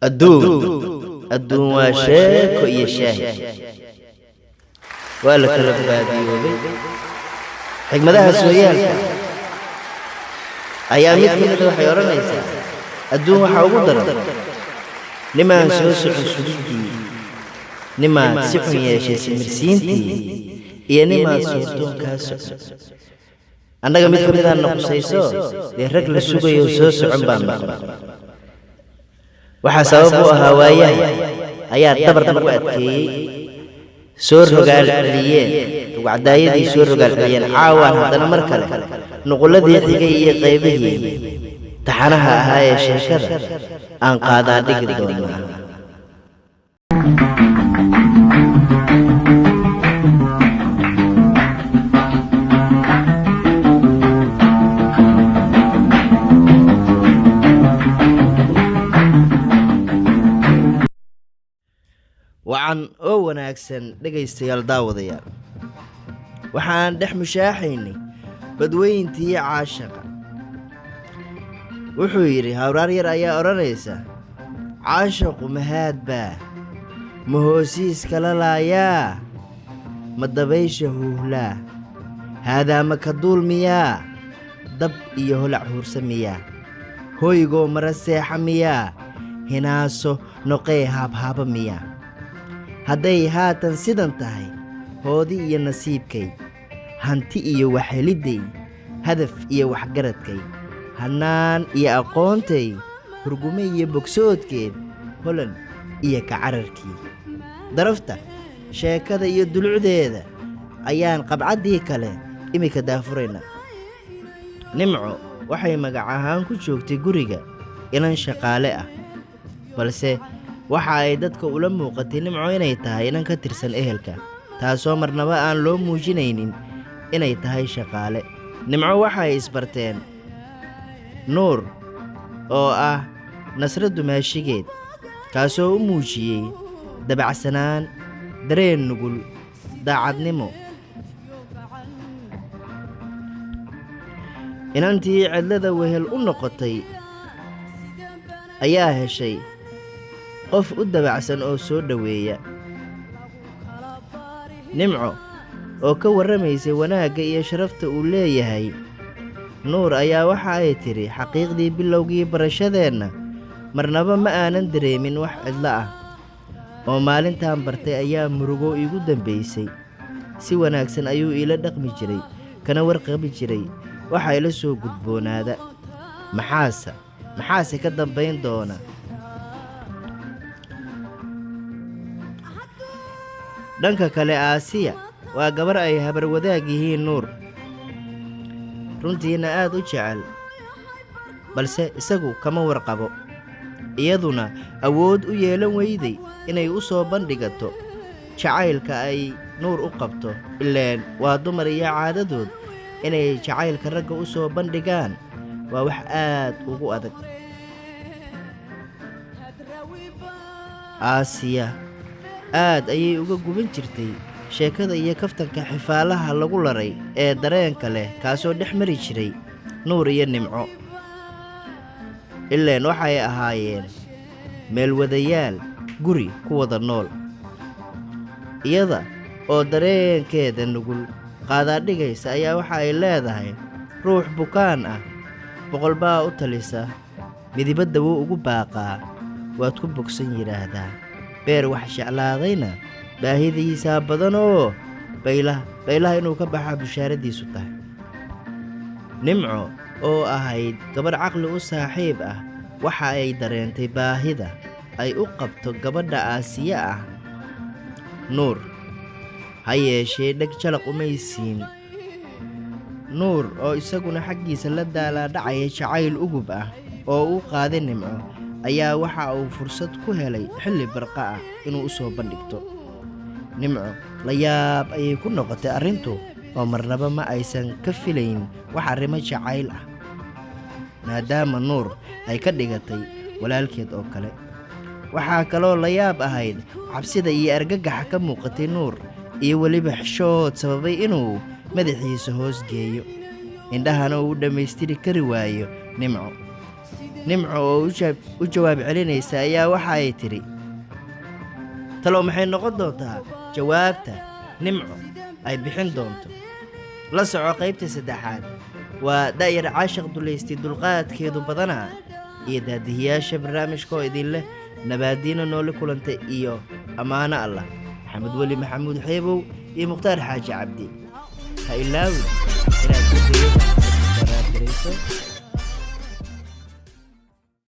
adduun waa sheeko iyo shaahid waa la kala baadiyoobay xigmadaha sooyaalka ayaa mid ka mid a waxay odhanaysaa adduun waxaa ugu daran nimaan soo socon sugiddii nimaad si xun yeeshay simirsiintii iyo nimaad suurtoon kaa socon annaga mid ka mid aadna qusayso dee rag la sugayo soo socon baan maqla waxaa sabab u ahaa waayaha ayaa dabar nagu adkeeyey soo rogaal celiyeen rugcadaayadii soo rogaal celiyeen caawaan haddana mar kale nuqulladii xigay iyo qaybihii taxanaha ahaa ee sheekada aan qaadaa dhigi doonaa wacan oo wanaagsan dhegaystayaal daawadayaal waxaan dhex mushaaxaynay badweyntii caashaqa wuxuu yidhi hawraar yar ayaa odhanaysa caashaqu mahaad baa ma hoosiiska lalaayaa ma dabaysha huuhlaa haadaa ma ka duul miyaa dab iyo holac huursa miyaa hoygoo mara seexa miyaa hinaaso noqee haabhaaba miyaa hadday haatan sidan tahay hoodi iyo nasiibkay hanti iyo waxhelidday hadaf iyo waxgaradkay hannaan iyo aqoontay hurgume iyo bogsoodkeed holan iyo kacararkii darafta sheekada iyo dulucdeeda ayaan qabcaddii kale iminka daafuraynaa nimco waxay magac ahaan ku joogtay guriga inan shaqaale ah balse waxa ay dadka ula muuqatay nimco inay tahay inan ka tirsan ehelka taasoo marnaba aan loo muujinaynin inay tahay shaqaale nimco waxay isbarteen nuur oo ah nasro dumaashigeed kaasoo u muujiyey dabacsanaan dareen nugul daacadnimo inantii cidlada wehel u noqotay ayaa heshay qof u dabacsan oo soo dhoweeya nimco oo ka warramaysay wanaagga iyo sharafta uu leeyahay nuur ayaa waxa ay tidhi xaqiiqdii bilowgii barashadeenna marnaba ma aanan dareemin wax cidlo ah oo maalintaan bartay ayaa murugo iigu dambaysay si wanaagsan ayuu iila dhaqmi jiray kana warqabi jiray waxa ila soo gudboonaada maxaase ka dambayn doona dhanka kale aasiya waa gabar ay habar wadaag yihiin nuur runtiina aad u jecel balse isagu kama warqabo iyaduna awood u yeelan weyday inay u soo bandhigato jacaylka ay nuur u qabto ileen waa dumar iyo caadadood inay jacaylka ragga u soo bandhigaan waa wax aad ugu adag aasiya aad ayay uga guban jirtay sheekada iyo kaftanka xifaalaha lagu laray ee dareenka leh kaasoo dhex mari jiray nuur iyo nimco ileen waxay ahaayeen meelwadayaal guri ku wada nool iyada oo dareenkeeda nugul qaadaadhigaysa ayaa waxa ay leedahay ruux bukaan ah boqolbaa u talisa midibadda wuu ugu baaqaa waad ku bogsan yidhaahdaa beer wax jeclaadayna baahidiisaa badanoo baylaha inuu ka baxaa bushaaradiisu tahay nimco oo ahayd gabarh caqli u saaxiib ah waxa ay dareentay baahida ay u qabto gabadha aasiya ah nuur ha yeeshee dheg jalaq umay siin nuur oo isaguna xaggiisa la daalaadhacaya jacayl ugub ah oo uu qaaday nimco ayaa waxa uu fursad ku helay xilli barqa ah inuu u soo bandhigto nimco la yaab ayay ku noqotay arrintu oo marnaba ma aysan ka filayn wax arrimo jacayl ah maadaama nuur ay ka dhigatay walaalkeed oo kale waxaa kaloo la yaab ahayd cabsida iyo argagaxa ka muuqatay nuur iyo weliba xishood sababay inuu madaxiisa hoos geeyo indhahana uu dhammaystiri kari waayo nimco nimco oo u jawaab celinaysa ayaa waxa ay tidhi talow maxay noqon doontaa jawaabta nimco ay bixin doonto la soco qaybta saddexaad waa da'yar caashiq dulaystay dulqaadkeedu badanaa iyo daadihiyaasha barnaamijka oo idin leh nabaadiina noole kulanta iyo ammaano allah maxamed weli maxamuud xeebow iyo mukhtaar xaaji cabdi ha ilaawin inaad ku dayada